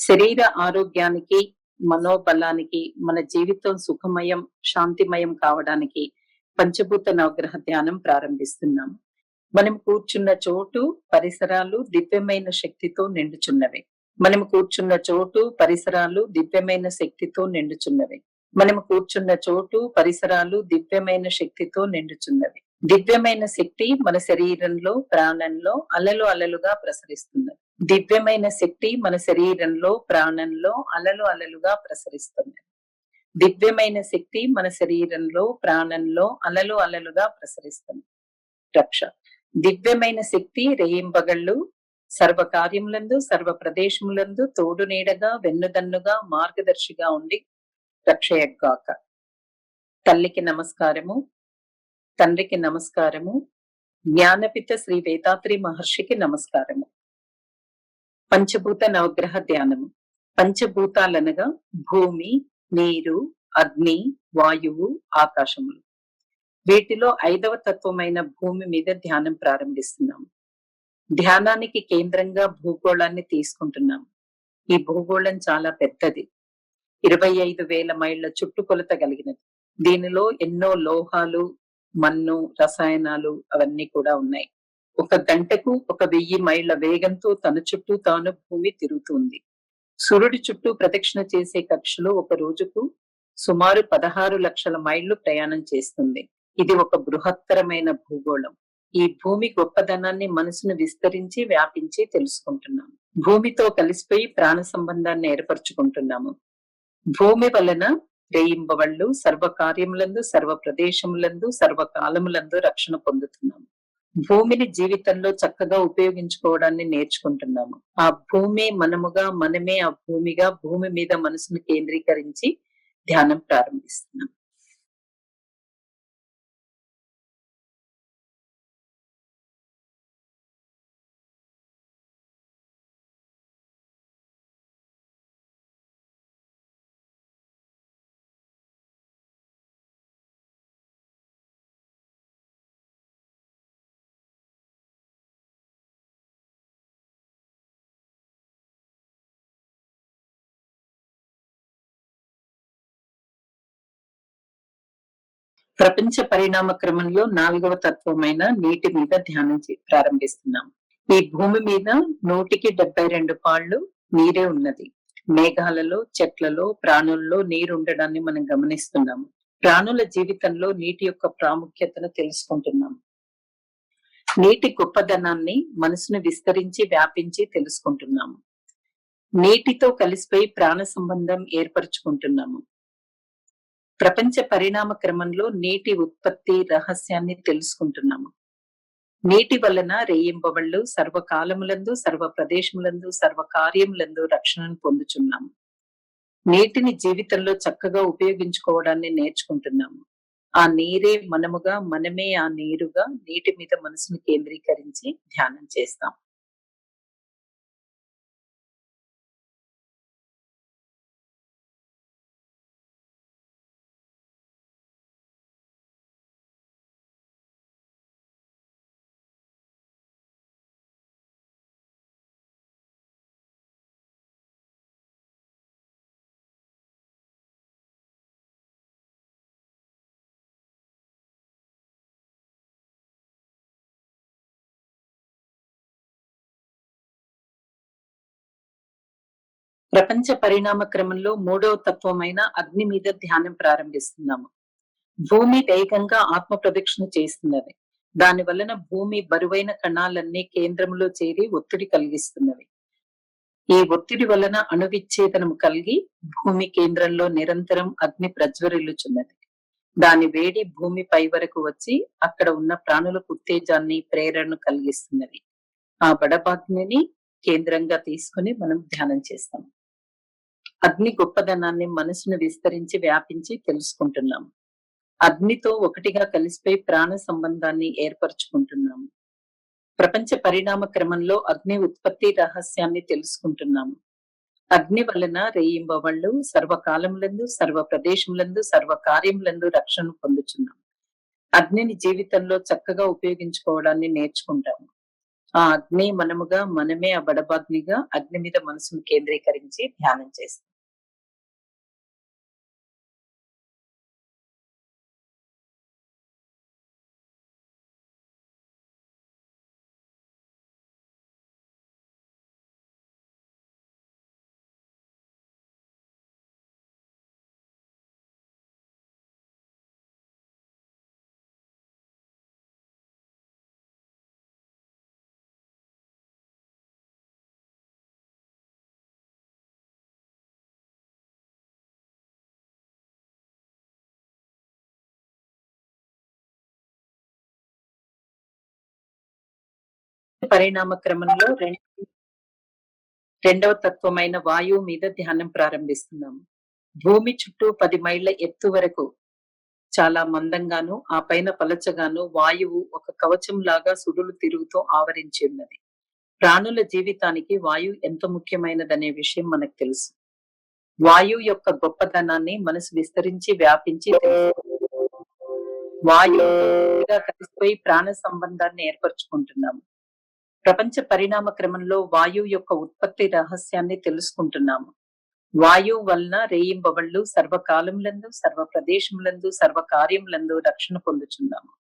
శరీర ఆరోగ్యానికి, మనోబలానికి, మన జీవితం సుఖమయం, శాంతిమయం కావడానికి పంచభూత నవగ్రహ ధ్యానం ప్రారంభిస్తున్నాం. మనం కూర్చున్న చోటు, పరిసరాలు దివ్యమైన శక్తితో నిండుచున్నవి. మనం కూర్చున్న చోటు, పరిసరాలు దివ్యమైన శక్తితో నిండుచున్నవి. మనం కూర్చున్న చోటు, పరిసరాలు దివ్యమైన శక్తితో నిండుచున్నవి. దివ్యమైన శక్తి మన శరీరంలో, ప్రాణంలో అలలు అలలుగా ప్రసరిస్తున్నది. దివ్యమైన శక్తి మన శరీరంలో, ప్రాణంలో అలలు అలలుగా ప్రసరిస్తున్నది. దివ్యమైన శక్తి మన శరీరంలో, ప్రాణంలో అలలు అలలుగా ప్రసరిస్తుంది. రక్ష దివ్యమైన శక్తి రేయింబగళ్ళు సర్వ కార్యములందు, సర్వ ప్రదేశములందు తోడు నీడగా, వెన్నుదన్నుగా, మార్గదర్శిగా ఉండి రక్షయగాక. తల్లికి నమస్కారము, తండ్రికి నమస్కారము, జ్ఞానపిత శ్రీ వేదాత్రి మహర్షికి నమస్కారము. పంచభూత నవగ్రహ ధ్యానము. పంచభూతాలనగా భూమి, నీరు, అగ్ని, వాయువు, ఆకాశములు. వీటిలో 5వ తత్వమైన భూమి మీద ధ్యానం ప్రారంభిస్తున్నాము. ధ్యానానికి కేంద్రంగా భూగోళాన్ని తీసుకుంటున్నాము. ఈ భూగోళం చాలా పెద్దది. 25,000 మైళ్ళ చుట్టుకొలత కలిగినది. దీనిలో ఎన్నో లోహాలు, మన్ను, రసాయనాలు అవన్నీ కూడా ఉన్నాయి. ఒక గంటకు 1,000 మైళ్ళ వేగంతో తన చుట్టూ తాను భూమి తిరుగుతుంది. సూర్యుడి చుట్టూ ప్రదక్షిణ చేసే కక్షలో ఒక రోజుకు సుమారు 16 లక్షల మైళ్లు ప్రయాణం చేస్తుంది. ఇది ఒక బృహత్తరమైన భూగోళం. ఈ భూమి గొప్పదనాన్ని మనసును విస్తరించి, వ్యాపించి తెలుసుకుంటున్నాము. భూమితో కలిసిపోయి ప్రాణ సంబంధాన్ని ఏర్పరచుకుంటున్నాము. భూమి వలన రేయింబవళ్ళు సర్వ కార్యములందు, సర్వ ప్రదేశములందు, సర్వకాలములందు రక్షణ పొందుతున్నాము. భూమిని జీవితంలో చక్కగా ఉపయోగించుకోవడాన్ని నేర్చుకుంటున్నాము. ఆ భూమి మనముగా, మనమే ఆ భూమిగా, భూమి మీద మనసును కేంద్రీకరించి ధ్యానం ప్రారంభిస్తున్నాం. ప్రపంచ పరిణామ క్రమంలో 4వ తత్వమైన నీటి మీద ధ్యానం ప్రారంభిస్తున్నాం. ఈ భూమి మీద 172 పాళ్ళు నీరే ఉన్నది. మేఘాలలో, చెట్లలో, ప్రాణుల్లో నీరు ఉండడాన్ని మనం గమనిస్తున్నాము. ప్రాణుల జీవితంలో నీటి యొక్క ప్రాముఖ్యతను తెలుసుకుంటున్నాము. నీటి గొప్పదనాన్ని మనసును విస్తరించి, వ్యాపించి తెలుసుకుంటున్నాము. నీటితో కలిసిపోయి ప్రాణ సంబంధం ఏర్పరచుకుంటున్నాము. ప్రపంచ పరిణామ క్రమంలో నీటి ఉత్పత్తి రహస్యాన్ని తెలుసుకుంటున్నాము. నీటి వలన రేయింబవళ్ళు సర్వకాలములందు, సర్వ ప్రదేశములందు, సర్వ కార్యములందు రక్షణను పొందుచున్నాము. నీటిని జీవితంలో చక్కగా ఉపయోగించుకోవడాన్ని నేర్చుకుంటున్నాము. ఆ నీరే మనముగా, మనమే ఆ నీరుగా నీటి మీద మనసును కేంద్రీకరించి ధ్యానం చేస్తాం. ప్రపంచ పరిణామ క్రమంలో 3వ తత్వమైన అగ్ని మీద ధ్యానం ప్రారంభిస్తున్నాము. భూమి వేగంగా ఆత్మ ప్రదక్షిణ చేస్తున్నది. దాని వలన భూమి బరువైన కణాలన్నీ కేంద్రంలో చేరి ఒత్తిడి కలిగిస్తున్నవి. ఈ ఒత్తిడి వలన అణువిచ్ఛేదనం కలిగి భూమి కేంద్రంలో నిరంతరం అగ్ని ప్రజ్వరిల్లుచున్నది. దాని వేడి భూమి పై వరకు వచ్చి అక్కడ ఉన్న ప్రాణులకు ఉత్తేజాన్ని, ప్రేరణను కలిగిస్తున్నది. ఆ బడబాగ్నిని కేంద్రంగా తీసుకుని మనం ధ్యానం చేస్తాం. అగ్ని గొప్పదనాన్ని మనసును విస్తరించి, వ్యాపించి తెలుసుకుంటున్నాము. అగ్నితో ఒకటిగా కలిసిపోయి ప్రాణ సంబంధాన్ని ఏర్పరచుకుంటున్నాము. ప్రపంచ పరిణామ క్రమంలో అగ్ని ఉత్పత్తి రహస్యాన్ని తెలుసుకుంటున్నాము. అగ్ని వలన రేయింబవళ్ళు సర్వకాలములందు, సర్వ ప్రదేశములందు, సర్వ కార్యములందు రక్షణ పొందుచున్నాము. అగ్నిని జీవితంలో చక్కగా ఉపయోగించుకోవడాన్ని నేర్చుకుంటాము. ఆ అగ్ని మనముగా, మనమే ఆ బడబాగ్నిగా అగ్ని మీద మనసును కేంద్రీకరించి ధ్యానం చేస్తాం. పరిణామ క్రమంలో రెండవ తత్వమైన వాయువు మీద ధ్యానం ప్రారంభిస్తున్నాము. భూమి చుట్టూ 10 మైళ్ళ ఎత్తు వరకు చాలా మందంగాను, ఆ పైన పలచగాను వాయువు ఒక కవచం లాగా సుడులు తిరుగుతూ ఆవరించి ఉన్నది. ప్రాణుల జీవితానికి వాయువు ఎంత ముఖ్యమైనదనే విషయం మనకు తెలుసు. వాయువు యొక్క గొప్పతనాన్ని మనసు విస్తరించి వ్యాపించి వాయువుగా కలిసిపోయి ప్రాణ సంబంధాన్ని ఏర్పరచుకుంటున్నాము. ప్రపంచ పరిణామ క్రమంలో వాయువు యొక్క ఉత్పత్తి రహస్యాన్ని తెలుసుకుంటున్నాము. వాయువు వలన రేయింబవళ్ళు సర్వకాలములందు, సర్వ ప్రదేశములందు, సర్వ కార్యములందు రక్షణ పొందుచున్నాము.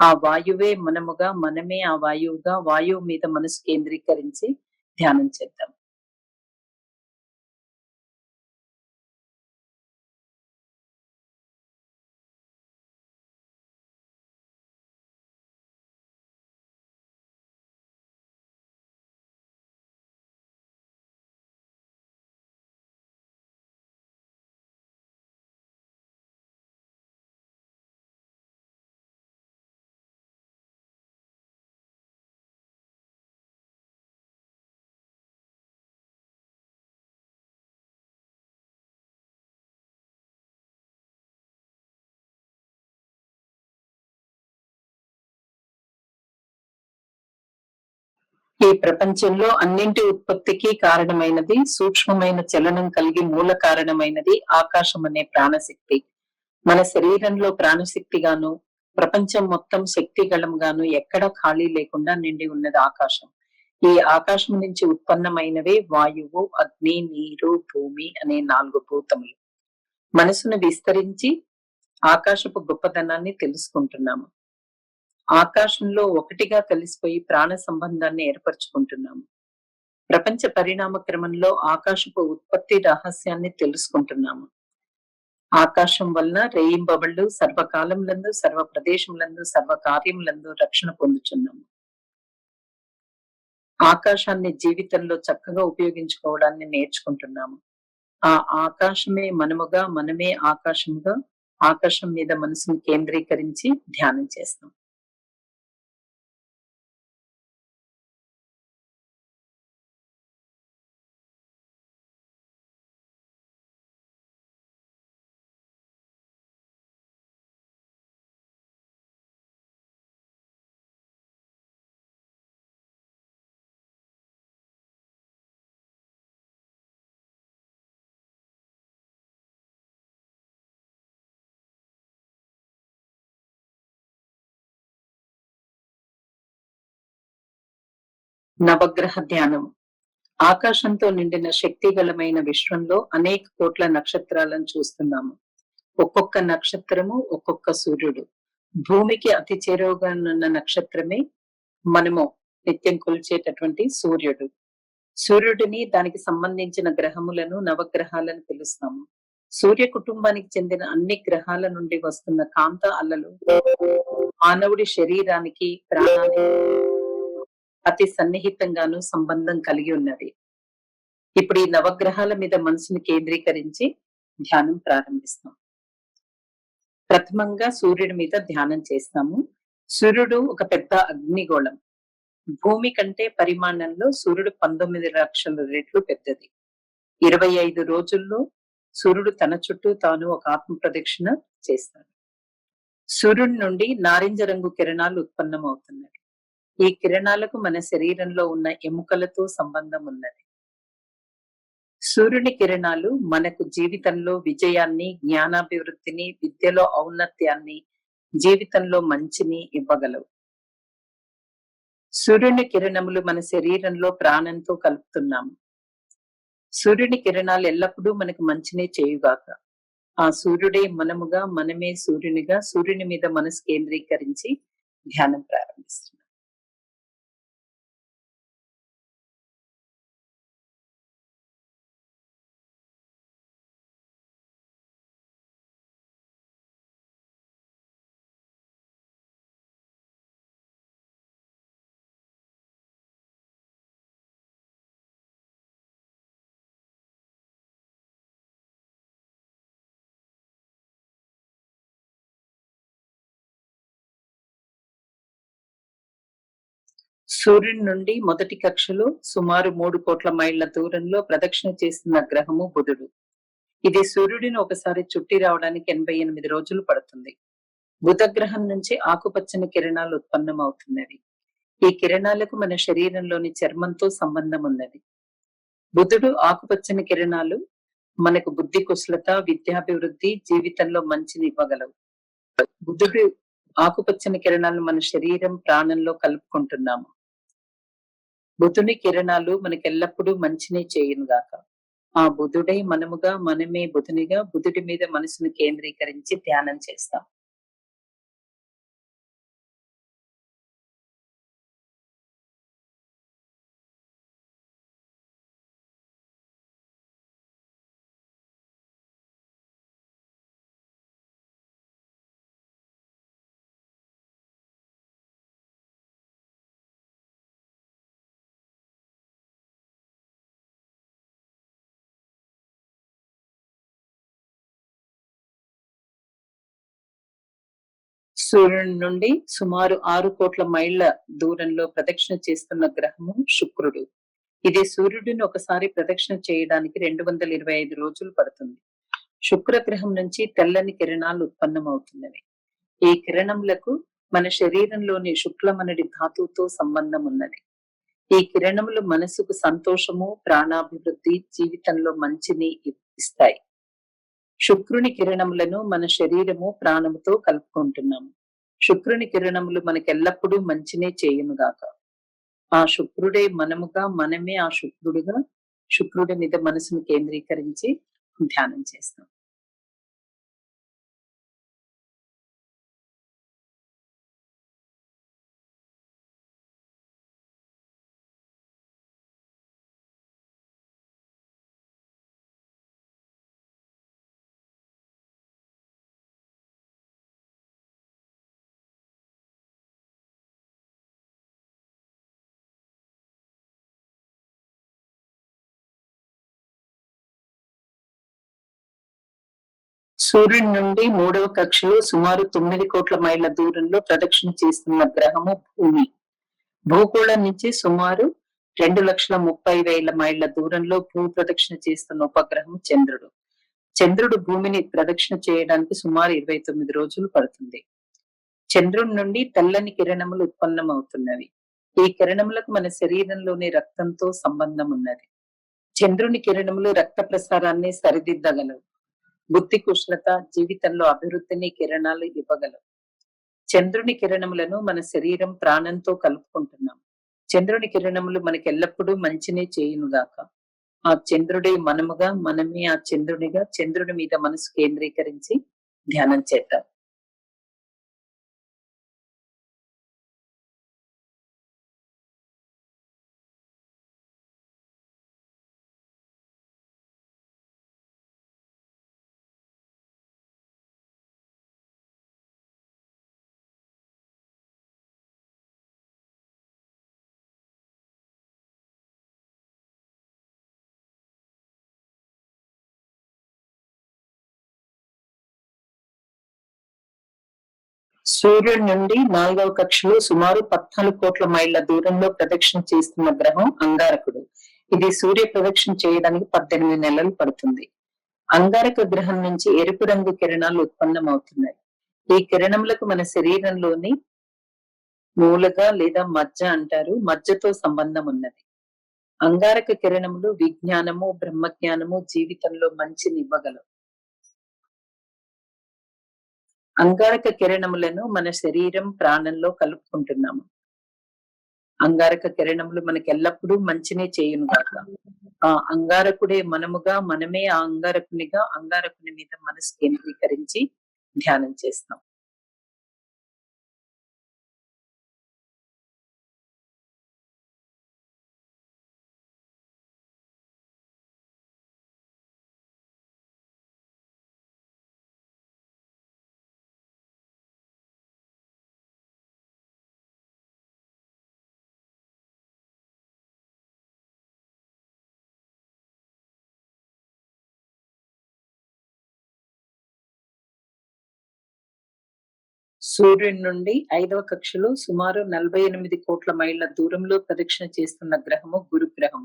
ఆ వాయువే మనముగా, మనమే ఆ వాయువుగా, వాయువు మీద మనసు కేంద్రీకరించి ధ్యానం చేద్దాం. ఈ ప్రపంచంలో అన్నింటి ఉత్పత్తికి కారణమైనది, సూక్ష్మమైన చలనం కలిగి మూల కారణమైనది ఆకాశం అనే ప్రాణశక్తి. మన శరీరంలో ప్రాణశక్తిగాను, ప్రపంచం మొత్తం శక్తిగళంగాను ఎక్కడా ఖాళీ లేకుండా నిండి ఉన్నది ఆకాశం. ఈ ఆకాశం నుంచి ఉత్పన్నమైనవే వాయువు, అగ్ని, నీరు, భూమి అనే 4 భూతములు. మనసును విస్తరించి ఆకాశపు గొప్పతనాన్ని తెలుసుకుంటున్నాము. ఆకాశంలో ఒకటిగా కలిసిపోయి ప్రాణ సంబంధాన్ని ఏర్పరచుకుంటున్నాము. ప్రపంచ పరిణామ క్రమంలో ఆకాశపు ఉత్పత్తి రహస్యాన్ని తెలుసుకుంటున్నాము. ఆకాశం వలన రేయింబవళ్ళు సర్వకాలములందు, సర్వ ప్రదేశములందు, సర్వ కార్యములందు రక్షణ పొందుచున్నాము. ఆకాశాన్ని జీవితంలో చక్కగా ఉపయోగించుకోవడాన్ని నేర్చుకుంటున్నాము. ఆ ఆకాశమే మనముగా, మనమే ఆకాశముగా, ఆకాశం మీద మనసును కేంద్రీకరించి ధ్యానం చేస్తాం. నవగ్రహ ధ్యానం. ఆకాశంతో నిండిన శక్తిగలమైన విశ్వంలో అనేక కోట్ల నక్షత్రాలను చూస్తున్నాము. ఒక్కొక్క నక్షత్రము ఒక్కొక్క సూర్యుడు. భూమికి అతి చేరువగా ఉన్న నక్షత్రమే మనము నిత్యం కొలిచేటటువంటి సూర్యుడు. సూర్యుడిని, దానికి సంబంధించిన గ్రహములను, నవగ్రహాలను పిలుస్తాము. సూర్య కుటుంబానికి చెందిన అన్ని గ్రహాల నుండి వస్తున్న కాంత అలలు మానవుడి శరీరానికి, ప్రాణానికి అతి సన్నిహితంగాను సంబంధం కలిగి ఉన్నది. ఇప్పుడు ఈ నవగ్రహాల మీద మనసుని కేంద్రీకరించి ధ్యానం ప్రారంభిస్తాం. ప్రథమంగా సూర్యుడి మీద ధ్యానం చేస్తాము. సూర్యుడు ఒక పెద్ద అగ్నిగోళం. భూమి కంటే పరిమాణంలో సూర్యుడు 19 లక్షల రెట్లు పెద్దది. 25 రోజుల్లో సూర్యుడు తన చుట్టూ తాను ఒక ఆత్మ ప్రదక్షిణ చేస్తాడు. సూర్యుడి నుండి నారింజ రంగు కిరణాలు ఉత్పన్నమవుతున్నాయి. ఈ కిరణాలకు మన శరీరంలో ఉన్న ఎముకలతో సంబంధం ఉన్నది. సూర్యుని కిరణాలు మనకు జీవితంలో విజయాన్ని, జ్ఞానాభివృద్ధిని, విద్యలో ఔన్నత్యాన్ని, జీవితంలో మంచిని ఇవ్వగలవు. సూర్యుని కిరణములు మన శరీరంలో ప్రాణంతో కలుపుతున్నాము. సూర్యుని కిరణాలు ఎల్లప్పుడూ మనకు మంచినే చేయుగాక. ఆ సూర్యుడే మనముగా, మనమే సూర్యునిగా, సూర్యుని మీద మనసు కేంద్రీకరించి ధ్యానం ప్రారంభిస్తున్నాం. సూర్యుని నుండి మొదటి కక్షలో సుమారు 3 కోట్ల మైళ్ల దూరంలో ప్రదక్షిణ చేస్తున్న గ్రహము బుధుడు. ఇది సూర్యుడిని ఒకసారి చుట్టి రావడానికి 88 రోజులు పడుతుంది. బుధ గ్రహం నుంచి ఆకుపచ్చని కిరణాలు ఉత్పన్నమవుతున్నవి. ఈ కిరణాలకు మన శరీరంలోని చర్మంతో సంబంధం ఉన్నది. బుధుడు ఆకుపచ్చని కిరణాలు మనకు బుద్ధి కుశలత, విద్యాభివృద్ధి, జీవితంలో మంచిని ఇవ్వగలవు. బుధుడు ఆకుపచ్చని కిరణాలను మన శరీరం, ప్రాణంలో కలుపుకుంటున్నాము. బుధుని కిరణాలు మనకెల్లప్పుడూ మంచినే చేయునుగాక. ఆ బుధుడై మనముగా, మనమే బుధునిగా, బుధుడి మీద మనసును కేంద్రీకరించి ధ్యానం చేస్తాం. సూర్యుని నుండి సుమారు 6 కోట్ల మైళ్ల దూరంలో ప్రదక్షిణ చేస్తున్న గ్రహము శుక్రుడు. ఇది సూర్యుడిని ఒకసారి ప్రదక్షిణ చేయడానికి 225 రోజులు పడుతుంది. శుక్రగ్రహం నుంచి తెల్లని కిరణాలు ఉత్పన్నమవుతున్నవి. ఈ కిరణములకు మన శరీరంలోని శుక్లమనడి ధాతువుతో సంబంధం ఉన్నది. ఈ కిరణములు మనసుకు సంతోషము, ప్రాణాభివృద్ధి, జీవితంలో మంచిని ఇస్తాయి. శుక్రుని కిరణములను మన శరీరము, ప్రాణముతో కలుపుకుంటున్నాము. శుక్రుని కిరణములు మనకెల్లప్పుడూ మంచినే చేయునుగాక. ఆ శుక్రుడే మనముగా, మనమే ఆ శుక్రుడుగా, శుక్రుడి మీద మనసును కేంద్రీకరించి ధ్యానం చేస్తాం. సూర్యుడి నుండి 3వ కక్షలో సుమారు 9 కోట్ల మైళ్ల దూరంలో ప్రదక్షిణ చేస్తున్న గ్రహము భూమి. భూగోళం నుంచి సుమారు 2,30,000 మైళ్ల దూరంలో భూ ప్రదక్షిణ చేస్తున్న ఉపగ్రహం చంద్రుడు. చంద్రుడు భూమిని ప్రదక్షిణ చేయడానికి సుమారు 29 రోజులు పడుతుంది. చంద్రుడి నుండి తెల్లని కిరణములు ఉత్పన్నమవుతున్నవి. ఈ కిరణములకు మన శరీరంలోని రక్తంతో సంబంధం ఉన్నది. చంద్రుని కిరణములు రక్త ప్రసారాన్ని సరిదిద్దగలవు. బుద్ధి కుశలత, జీవితంలో అభివృద్ధిని కిరణాలు ఇవ్వగలవు. చంద్రుని కిరణములను మన శరీరం, ప్రాణంతో కలుపుకుంటున్నాం. చంద్రుని కిరణములు మనకెల్లప్పుడూ మంచినే చేయునుగాక. ఆ చంద్రుడే మనముగా, మనమే ఆ చంద్రునిగా, చంద్రుని మీద మనసు కేంద్రీకరించి ధ్యానం చేద్దాం. సూర్యుడి నుండి 4వ కక్షలో సుమారు 14 కోట్ల మైళ్ల దూరంలో ప్రదక్షిణ చేస్తున్న గ్రహం అంగారకుడు. ఇది సూర్య ప్రదక్షిణ చేయడానికి 18 నెలలు పడుతుంది. అంగారక గ్రహం నుంచి ఎరుపు రంగు కిరణాలు ఉత్పన్నమవుతున్నాయి. ఈ కిరణములకు మన శరీరంలోని మూలగా లేదా మజ్జ అంటారు, మజ్జతో సంబంధం ఉన్నది. అంగారక కిరణములు విజ్ఞానము, బ్రహ్మజ్ఞానము, జీవితంలో మంచిని ఇవ్వగలవు. అంగారక కిరణములను మన శరీరం, ప్రాణంలో కలుపుకుంటున్నాము. అంగారక కిరణములు మనకెల్లప్పుడూ మంచినే చేయునుగాక. ఆ అంగారకుడే మనముగా, మనమే ఆ అంగారకునిగా, అంగారకుని మీద మనసు కేంద్రీకరించి ధ్యానం చేస్తాం. సూర్యుడి నుండి 5వ కక్షలో సుమారు 48 కోట్ల మైళ్ళ దూరంలో ప్రదక్షిణ చేస్తున్న గ్రహము గురుగ్రహం.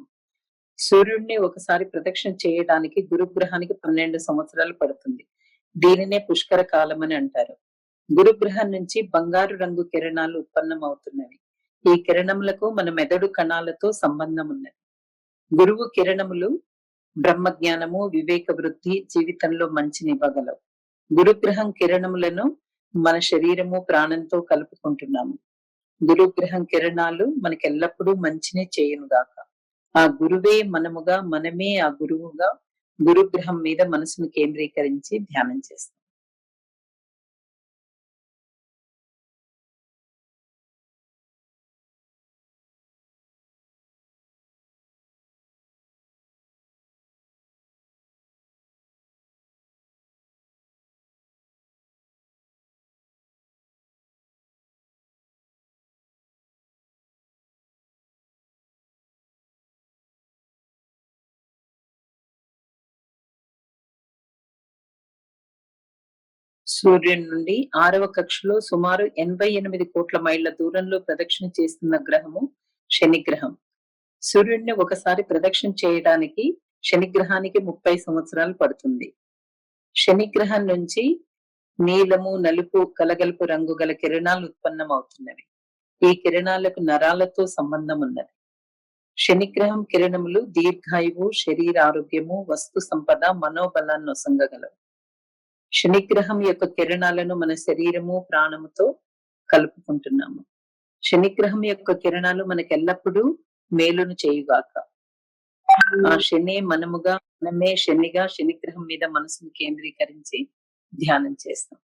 సూర్యుడిని ఒకసారి ప్రదక్షిణ చేయడానికి గురుగ్రహానికి 12 సంవత్సరాలు పడుతుంది. దీనినే పుష్కర కాలమని అంటారు. గురుగ్రహం నుంచి బంగారు రంగు కిరణాలు ఉత్పన్నమవుతున్నవి. ఈ కిరణములకు మన మెదడు కణాలతో సంబంధం ఉన్నది. గురువు కిరణములు బ్రహ్మజ్ఞానము, వివేక వృద్ధి, జీవితంలో మంచినివ్వగలవు. గురుగ్రహం కిరణములను మన శరీరము, ప్రాణంతో కలుపుకుంటున్నాము. గురుగ్రహం కిరణాలు మనకెల్లప్పుడూ మంచినే చేయునుగాక. ఆ గురువే మనముగా, మనమే ఆ గురువుగా గురుగ్రహం మీద మనసును కేంద్రీకరించి ధ్యానం చేస్తాం. సూర్యుని నుండి 6వ కక్షలో సుమారు 88 కోట్ల మైళ్ళ దూరంలో ప్రదక్షిణ చేస్తున్న గ్రహము శనిగ్రహం. సూర్యుడిని ఒకసారి ప్రదక్షిణ చేయడానికి శనిగ్రహానికి 30 సంవత్సరాలు పడుతుంది. శనిగ్రహం నుంచి నీలము, నలుపు కలగలుపు రంగు గల కిరణాలు ఉత్పన్నమవుతున్నవి. ఈ కిరణాలకు నరాలతో సంబంధం ఉన్నది. శనిగ్రహం కిరణములు దీర్ఘాయువు, శరీర ఆరోగ్యము, వస్తు సంపద, మనోబలాన్ని నొసంగగలవు. శనిగ్రహం యొక్క కిరణాలను మన శరీరము, ప్రాణముతో కలుపుకుంటున్నాము. శనిగ్రహం యొక్క కిరణాలు మనకెల్లప్పుడూ మేలును చేయుగాక. ఆ శనే మనముగా, మనమే శనిగా శనిగ్రహం మీద మనసును కేంద్రీకరించి ధ్యానం చేస్తాం.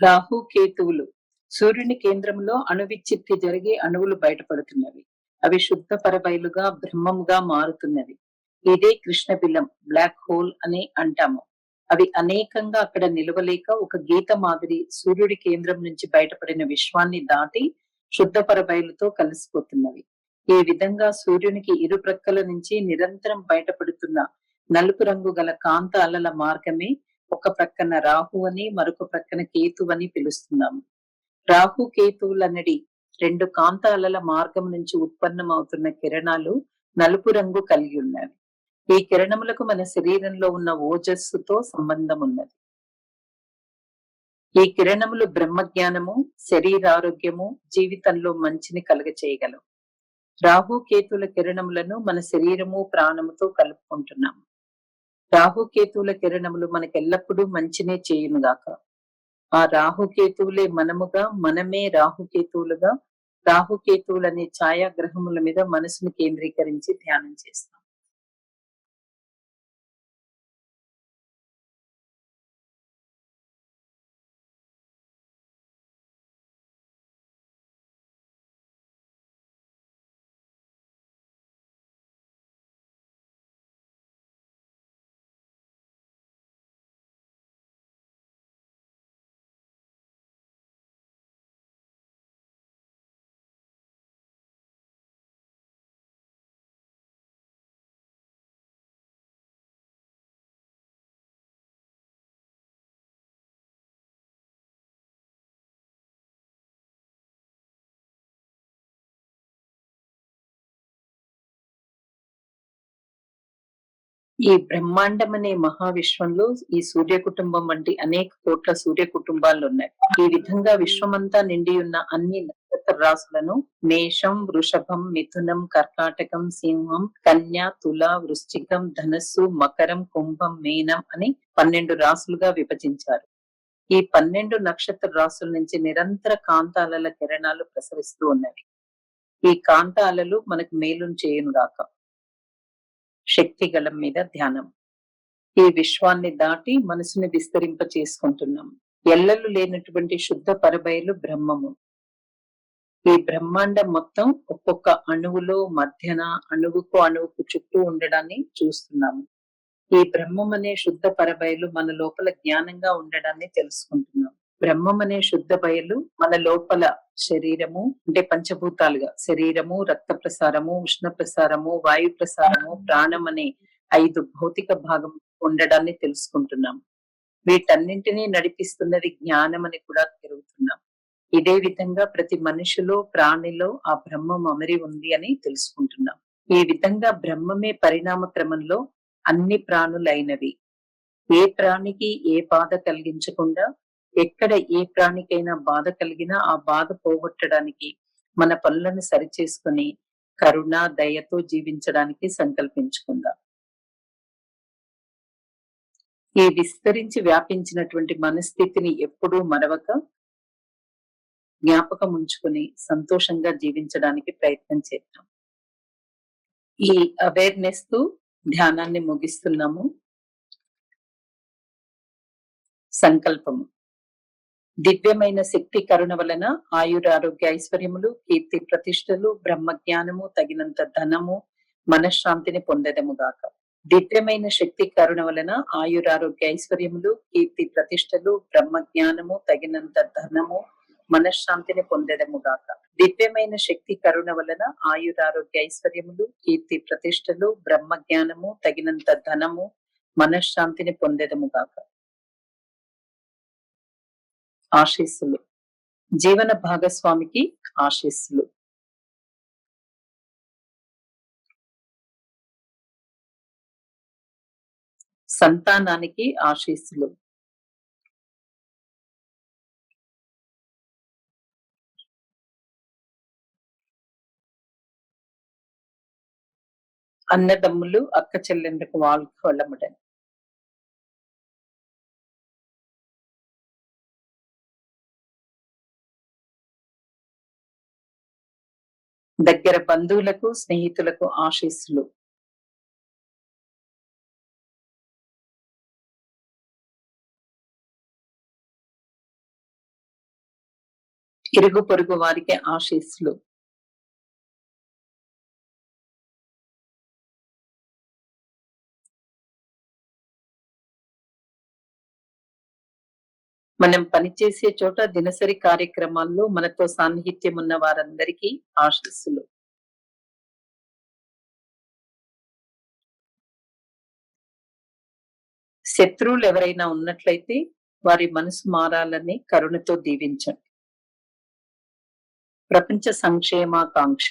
రాహు, కేతువులు సూర్యుని కేంద్రంలో అణువిచ్ఛిత్తి జరిగి అణువులు బయటపడుతున్నవి. అవి శుద్ధ పరబయలుగా బ్రహ్మముగా మారుతున్నవి. ఇదే కృష్ణబిలం, బ్లాక్ హోల్ అని అంటాము. అవి అనేకంగా అక్కడ నిలవలేక ఒక గీత మాదిరి సూర్యుడి కేంద్రం నుంచి బయటపడిన విశ్వాన్ని దాటి శుద్ధ పరబయలుతో కలిసిపోతున్నవి. ఈ విధంగా సూర్యునికి ఇరు ప్రక్కల నుంచి నిరంతరం బయటపడుతున్న నలుపు రంగు గల కాంత అలల మార్గమే ఒక ప్రక్కన రాహు అని, మరొక ప్రక్కన కేతు అని పిలుస్తున్నాము. రాహు కేతువులనడి రెండు కాంత అలల మార్గం నుంచి ఉత్పన్నమవుతున్న కిరణాలు నలుపు రంగు కలిగి ఉన్నవి. ఈ కిరణములకు మన శరీరంలో ఉన్న ఓజస్సుతో సంబంధం ఉన్నది. ఈ కిరణములు బ్రహ్మజ్ఞానము, శరీరారోగ్యము, జీవితంలో మంచిని కలుగచేయగలవు. రాహు కేతుల కిరణములను మన శరీరము, ప్రాణముతో కలుపుకుంటున్నాము. రాహుకేతువుల కిరణములు మనకెల్లప్పుడూ మంచినే చేయునుగాక. ఆ రాహుకేతువులే మనముగా, మనమే రాహుకేతువులుగా, రాహుకేతువులనే ఛాయాగ్రహముల మీద మనసును కేంద్రీకరించి ధ్యానం చేస్తాం. ఈ బ్రహ్మాండం అనే మహావిశ్వంలో ఈ సూర్య కుటుంబం వంటి అనేక కోట్ల సూర్య కుటుంబాలు ఉన్నాయి. ఈ విధంగా విశ్వమంతా నిండి ఉన్న అన్ని నక్షత్ర రాశులను మేషం, వృషభం, మిథునం, కర్కాటకం, సింహం, కన్య, తుల, వృశ్చికం, ధనస్సు, మకరం, కుంభం, మీనం అని 12 రాశులుగా విభజించారు. ఈ 12 నక్షత్ర రాశుల నుంచి నిరంతర కాంతాలల కిరణాలు ప్రసరిస్తూ ఉన్నవి. ఈ కాంతాలలు మనకు మేలును చేయునుగాక. శక్తి గళం మీద ధ్యానం. ఈ విశ్వాన్ని దాటి మనసుని విస్తరింప చేసుకుంటున్నాం. ఎల్లలు లేనటువంటి శుద్ధ పరబయలు బ్రహ్మము. ఈ బ్రహ్మాండం మొత్తం ఒక్కొక్క అణువులో మధ్యన అణువుకు అణువుకు చుట్టూ ఉండడాన్ని చూస్తున్నాము. ఈ బ్రహ్మం అనే శుద్ధ పరబయలు మన లోపల జ్ఞానంగా ఉండడాన్ని తెలుసుకుంటున్నాం. బ్రహ్మం అనే శుద్ధ బయలు మన లోపల శరీరము అంటే పంచభూతాలుగా శరీరము, రక్త ప్రసారము, ఉష్ణ ప్రసారము, వాయు ప్రసారము, ప్రాణం అనే 5 భౌతిక భాగం ఉండడాన్ని తెలుసుకుంటున్నాం. వీటన్నింటినీ నడిపిస్తున్నది జ్ఞానం అని కూడా తిరుగుతున్నాం. ఇదే విధంగా ప్రతి మనిషిలో ప్రాణిలో ఆ బ్రహ్మం అమరి ఉంది అని తెలుసుకుంటున్నాం. ఈ విధంగా బ్రహ్మమే పరిణామ క్రమంలో అన్ని ప్రాణులైనవి. ఏ ప్రాణికి ఏ బాధ కలిగించకుండా, ఎక్కడ ఏ ప్రాణికైనా బాధ కలిగినా ఆ బాధ పోగొట్టడానికి మన పనులను సరిచేసుకుని కరుణ, దయతో జీవించడానికి సంకల్పించుకుందాం. ఈ విస్తరించి వ్యాపించినటువంటి మనస్థితిని ఎప్పుడూ మరవక జ్ఞాపకం ఉంచుకుని సంతోషంగా జీవించడానికి ప్రయత్నం చేద్దాం. ఈ అవేర్నెస్ తో ధ్యానాన్ని ముగిస్తున్నాము. సంకల్పము. దివ్యమైన శక్తి కరుణ వలన ఆయురారోగ్య ఐశ్వర్యములు, కీర్తి ప్రతిష్టలు, బ్రహ్మజ్ఞానము, తగినంత ధనము, మనశ్శాంతిని పొందెదముగాక. దివ్యమైన శక్తి కరుణ వలన ఆయురారోగ్య ఐశ్వర్యములు, కీర్తి ప్రతిష్టలు, బ్రహ్మజ్ఞానము, తగినంత ధనము, మనశ్శాంతిని పొందెదముగాక. దివ్యమైన శక్తి కరుణ వలన ఆయురారోగ్య ఐశ్వర్యములు, కీర్తి ప్రతిష్టలు, బ్రహ్మజ్ఞానము, తగినంత ధనము, మనశ్శాంతిని పొందెదముగాక. ఆశీస్సులు. జీవన భాగస్వామికి ఆశీస్సులు. సంతానానికి ఆశీస్సులు. అన్నదమ్ములు, అక్క చెల్లెండ్లకు వాళ్ళకి వాళ్ళముడని. దగ్గర బంధువులకు, స్నేహితులకు ఆశీస్సులు. ఇరుగు పొరుగు వారికి ఆశీస్సులు. మనం పనిచేసే చోట దినసరి కార్యక్రమాల్లో మనతో సాన్నిహిత్యం ఉన్న వారందరికీ ఆశీస్సులు. శత్రువులు ఎవరైనా ఉన్నట్లయితే వారి మనసు మారాలని కరుణతో దీవించండి. ప్రపంచ సంక్షేమాకాంక్ష.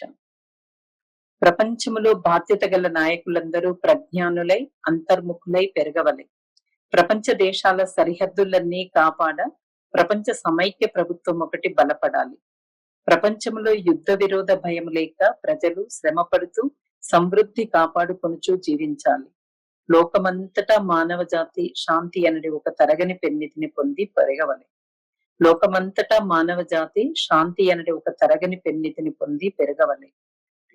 ప్రపంచములో బాధ్యత గల నాయకులందరూ ప్రజ్ఞానులై అంతర్ముఖులై పెరగవలె. ప్రపంచ దేశాల సరిహద్దులన్నీ కాపాడ ప్రపంచ సమైక్య ప్రభుత్వం ఒకటి బలపడాలి. ప్రపంచంలో యుద్ధ విరోధ భయం లేక ప్రజలు శ్రమపడుతూ సమృద్ధి కాపాడుకొనుచూ జీవించాలి. లోకమంతటా మానవ జాతి శాంతి అనడి ఒక తరగని పెన్నిధిని పొంది పెరగవలె. లోకమంతటా మానవ జాతి శాంతి అనడి ఒక తరగని పెన్నిధిని పొంది పెరగవలె.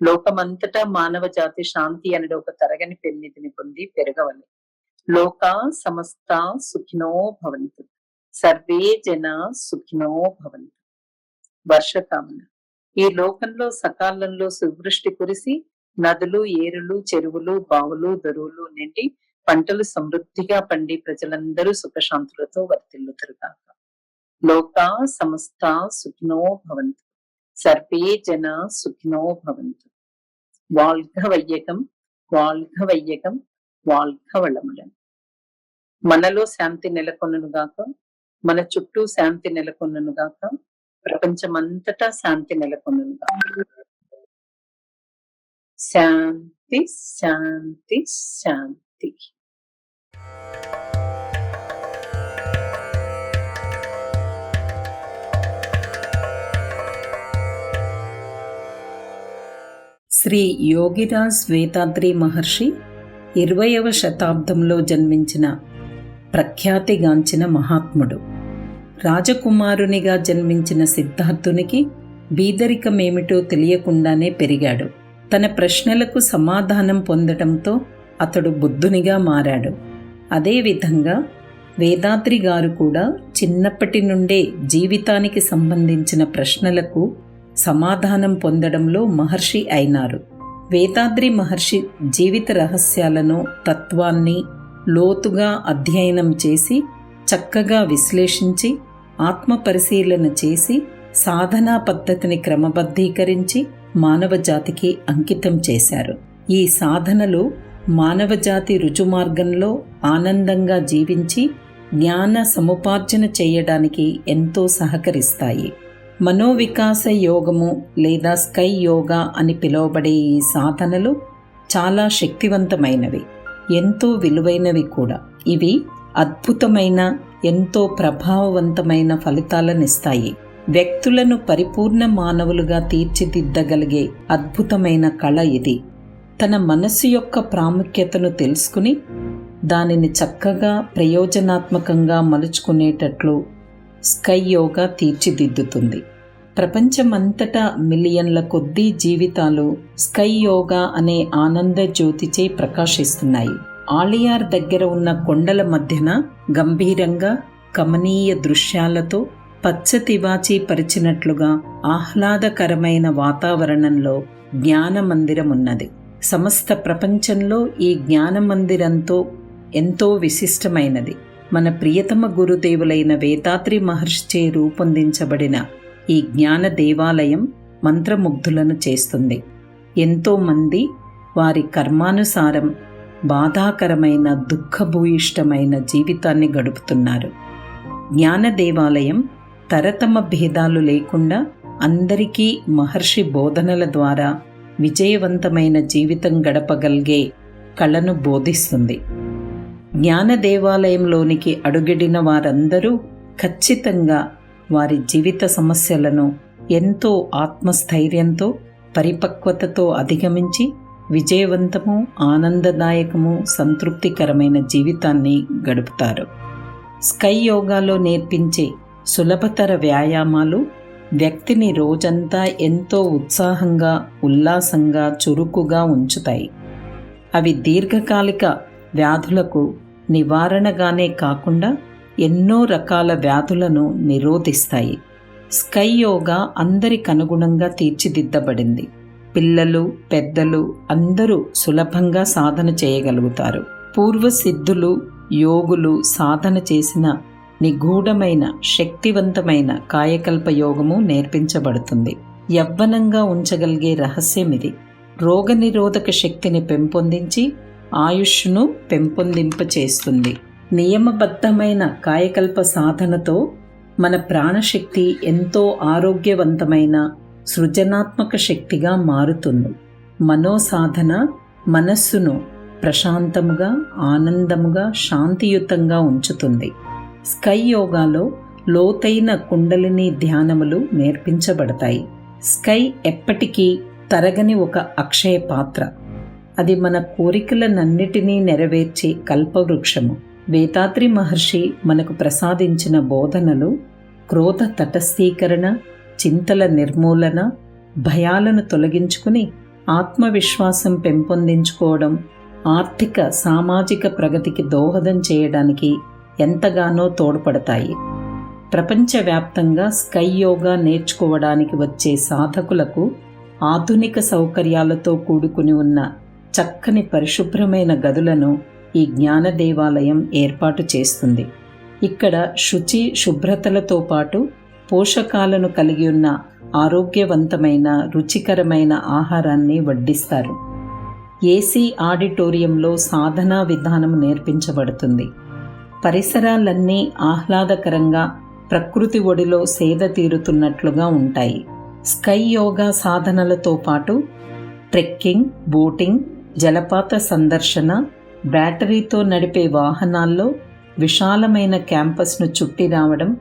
లోకమంతటా మానవ జాతి శాంతి అనడి ఒక తరగని పెన్నిధిని పొంది పెరగవలె. లోకా సమస్త సుఖినో భవంతు. సర్వే జన సుఖినో భవంతు. వర్షకామన. ఈ లోకంలో సకాలంలో సువృష్టి కురిసి నదులు, ఏరులు, చెరువులు, బావులు, దొరువులు నిండి పంటలు సమృద్ధిగా పండి ప్రజలందరూ సుఖశాంతులతో వర్ధిల్లుతారుగాక. లోకా సమస్త సుఖినో భవంతు. సర్వే జన సుఖినో భవంతు. வாழ்க வையகம், வாழ்க வையகம், வாழ்க వళములను. మనలో శాంతి నెలకొనుగాక, మన చుట్టూ శాంతి నెలకొనుగాక, ప్రపంచమంతటా శాంతి నెలకొనుగాక. శాంతి శాంతి శాంతి. శాంతి. శ్రీ యోగిరాజ్ వేదాద్రి మహర్షి 20వ శతాబ్దంలో జన్మించిన ప్రఖ్యాతిగాంచిన మహాత్ముడు. రాజకుమారునిగా జన్మించిన సిద్ధార్థునికి బీదరికమేమిటో తెలియకుండానే పెరిగాడు. తన ప్రశ్నలకు సమాధానం పొందడంతో అతడు బుద్ధునిగా మారాడు. అదేవిధంగా వేదాద్రి గారు కూడా చిన్నప్పటి నుండే జీవితానికి సంబంధించిన ప్రశ్నలకు సమాధానం పొందడంలో మహర్షి అయినారు. వేదాద్రి మహర్షి జీవిత రహస్యాలను, తత్వాన్ని లోతుగా అధ్యయనం చేసి, చక్కగా విశ్లేషించి, ఆత్మ పరిశీలన చేసి, సాధనా పద్ధతిని క్రమబద్ధీకరించి మానవజాతికి అంకితం చేశారు. ఈ సాధనలు మానవజాతి రుజుమార్గంలో ఆనందంగా జీవించి జ్ఞాన సముపార్జన చేయడానికి ఎంతో సహకరిస్తాయి. మనోవికాస యోగము లేదా స్కై యోగా అని పిలువబడే ఈ సాధనలు చాలా శక్తివంతమైనవి, ఎంతో విలువైనవి కూడా. ఇవి అద్భుతమైన, ఎంతో ప్రభావవంతమైన ఫలితాలనిస్తాయి. వ్యక్తులను పరిపూర్ణ మానవులుగా తీర్చిదిద్దగలిగే అద్భుతమైన కళ ఇది. తన మనస్సు యొక్క ప్రాముఖ్యతను తెలుసుకుని దానిని చక్కగా ప్రయోజనాత్మకంగా మలుచుకునేటట్లు స్కై యోగా తీర్చిదిద్దుతుంది. ప్రపంచమంతటా మిలియన్ల కొద్దీ జీవితాలు స్కై యోగా అనే ఆనంద జ్యోతిచే ప్రకాశిస్తున్నాయి. ఆలియార్ దగ్గర ఉన్న కొండల మధ్యన గంభీరంగా కమనీయ దృశ్యాలతో పచ్చతివాచి పరిచినట్లుగా ఆహ్లాదకరమైన వాతావరణంలో జ్ఞాన మందిరం ఉన్నది. సమస్త ప్రపంచంలో ఈ జ్ఞాన మందిరంతో ఎంతో విశిష్టమైనది. మన ప్రియతమ గురుదేవులైన వేదాద్రి మహర్షిచే రూపొందించబడిన ఈ జ్ఞాన దేవాలయం మంత్రముగ్ధులను చేస్తుంది. ఎంతోమంది వారి కర్మానుసారం బాధాకరమైన, దుఃఖభూయిష్టమైన జీవితాన్ని గడుపుతున్నారు. జ్ఞాన దేవాలయం తరతమ భేదాలు లేకుండా అందరికీ మహర్షి బోధనల ద్వారా విజయవంతమైన జీవితం గడపగలిగే కళను బోధిస్తుంది. జ్ఞాన దేవాలయంలోనికి అడుగిడిన వారందరూ ఖచ్చితంగా వారి జీవిత సమస్యలను ఎంతో ఆత్మస్థైర్యంతో, పరిపక్వతతో అధిగమించి విజయవంతము, ఆనందదాయకము, సంతృప్తికరమైన జీవితాన్ని గడుపుతారు. స్కై యోగాలో నేర్పించే సులభతర వ్యాయామాలు వ్యక్తిని రోజంతా ఎంతో ఉత్సాహంగా, ఉల్లాసంగా, చురుకుగా ఉంచుతాయి. అవి దీర్ఘకాలిక వ్యాధులకు నివారణగానే కాకుండా ఎన్నో రకాల వ్యాధులను నిరోధిస్తాయి. స్కై యోగా అందరికనుగుణంగా తీర్చిదిద్దబడింది. పిల్లలు, పెద్దలు అందరూ సులభంగా సాధన చేయగలుగుతారు. పూర్వసిద్ధులు, యోగులు సాధన చేసిన నిగూఢమైన, శక్తివంతమైన కాయకల్ప యోగము నేర్పించబడుతుంది. యవ్వనంగా ఉంచగలిగే రహస్యం ఇది. రోగనిరోధక శక్తిని పెంపొందించి ఆయుష్ను పెంపొందింపచేస్తుంది. నియమబద్ధమైన కాయకల్ప సాధనతో మన ప్రాణశక్తి ఎంతో ఆరోగ్యవంతమైన, సృజనాత్మక శక్తిగా మారుతుంది. మనోసాధన మనస్సును ప్రశాంతముగా, ఆనందముగా, శాంతియుతంగా ఉంచుతుంది. స్కై యోగాలో లోతైన కుండలిని ధ్యానములు నేర్పించబడతాయి. స్కై ఎప్పటికీ తరగని ఒక అక్షయ పాత్ర. అది మన కోరికలనన్నిటినీ నెరవేర్చే కల్పవృక్షము. వేదాద్రి మహర్షి మనకు ప్రసాదించిన బోధనలు క్రోధ తటస్థీకరణ, చింతల నిర్మూలన, భయాలను తొలగించుకుని ఆత్మవిశ్వాసం పెంపొందించుకోవడం, ఆర్థిక, సామాజిక ప్రగతికి దోహదం చేయడానికి ఎంతగానో తోడ్పడతాయి. ప్రపంచవ్యాప్తంగా స్కై యోగా నేర్చుకోవడానికి వచ్చే సాధకులకు ఆధునిక సౌకర్యాలతో కూడుకుని ఉన్న చక్కని పరిశుభ్రమైన గదులను ఈ జ్ఞాన దేవాలయం ఏర్పాటు చేస్తుంది. ఇక్కడ శుచి, శుభ్రతలతో పాటు పోషకాలను కలిగి ఉన్న ఆరోగ్యవంతమైన, రుచికరమైన ఆహారాన్ని వడ్డిస్తారు. ఏసీ ఆడిటోరియంలో సాధనా విధానం నేర్పించబడుతుంది. పరిసరాలన్నీ ఆహ్లాదకరంగా ప్రకృతి ఒడిలో సేద తీరుతున్నట్లుగా ఉంటాయి. స్కై యోగా సాధనలతో పాటు ట్రెక్కింగ్, బోటింగ్, జలపాత సందర్శన, బ్యాటరీతో నడిపే వాహనాల్లో విశాలమైన క్యాంపస్ను చుట్టి రావడం,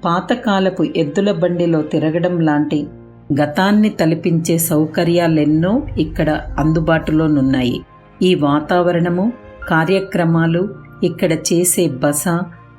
పాతకాలపు ఎద్దుల బండిలో తిరగడం లాంటి గతాన్ని తలపించే సౌకర్యాలెన్నో ఇక్కడ అందుబాటులోనున్నాయి. ఈ వాతావరణము, కార్యక్రమాలు, ఇక్కడ చేసే బస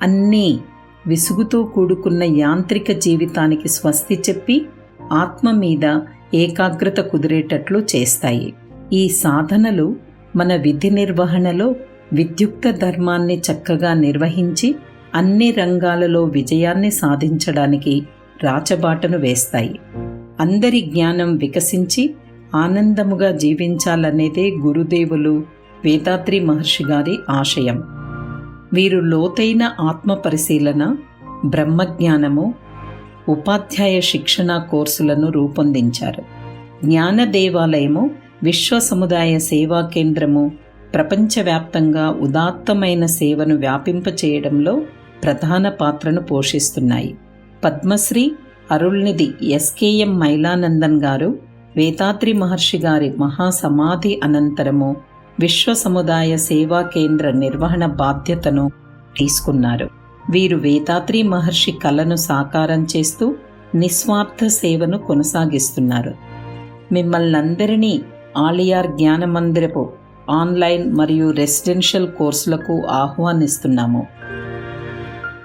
అన్నీ విసుగుతో కూడుకున్న యాంత్రిక జీవితానికి స్వస్తి చెప్పి ఆత్మ మీద ఏకాగ్రత కుదిరేటట్లు చేస్తాయి. ఈ సాధనలు మన విధి నిర్వహణలో విద్యుక్త ధర్మాన్ని చక్కగా నిర్వహించి అన్ని రంగాలలో విజయాన్ని సాధించడానికి రాచబాటను వేస్తాయి. అందరి జ్ఞానం వికసించి ఆనందముగా జీవించాలనేదే గురుదేవులు వేదాద్రి మహర్షి గారి ఆశయం. వీరు లోతైన ఆత్మ పరిశీలన, బ్రహ్మజ్ఞానము, ఉపాధ్యాయ శిక్షణ కోర్సులను రూపొందించారు. జ్ఞాన దేవాలయము, విశ్వ సముదాయ సేవా కేంద్రము ప్రపంచవ్యాప్తంగా ఉదాత్తమైన సేవను వ్యాపింపచేయడంలో ప్రధాన పాత్రను పోషిస్తున్నాయి. పద్మశ్రీ అరుళ్నిధి ఎస్కేఎం మైలానందన్ గారు వేదాద్రి మహర్షి గారి మహాసమాధి అనంతరము విశ్వ సముదాయ సేవా కేంద్ర నిర్వహణ బాధ్యతను తీసుకున్నారు. వీరు వేదాద్రి మహర్షి కలను సాకారం చేస్తూ నిస్వార్థ సేవను కొనసాగిస్తున్నారు. మిమ్మల్నందరినీ ఆలియార్ జ్ఞానమందిరపు ఆన్లైన్ మరియు రెసిడెన్షియల్ కోర్సులకు ఆహ్వానిస్తున్నాము.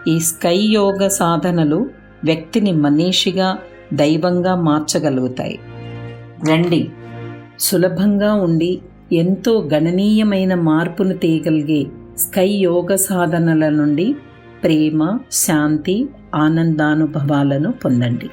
ఈ స్కై యోగ సాధనలు వ్యక్తిని మనీషిగా, దైవంగా మార్చగలుగుతాయి. రండి, సులభంగా ఉండి ఎంతో గణనీయమైన మార్పును తీయగలిగే స్కై యోగ సాధనల నుండి ప్రేమ, శాంతి, ఆనందానుభవాలను పొందండి.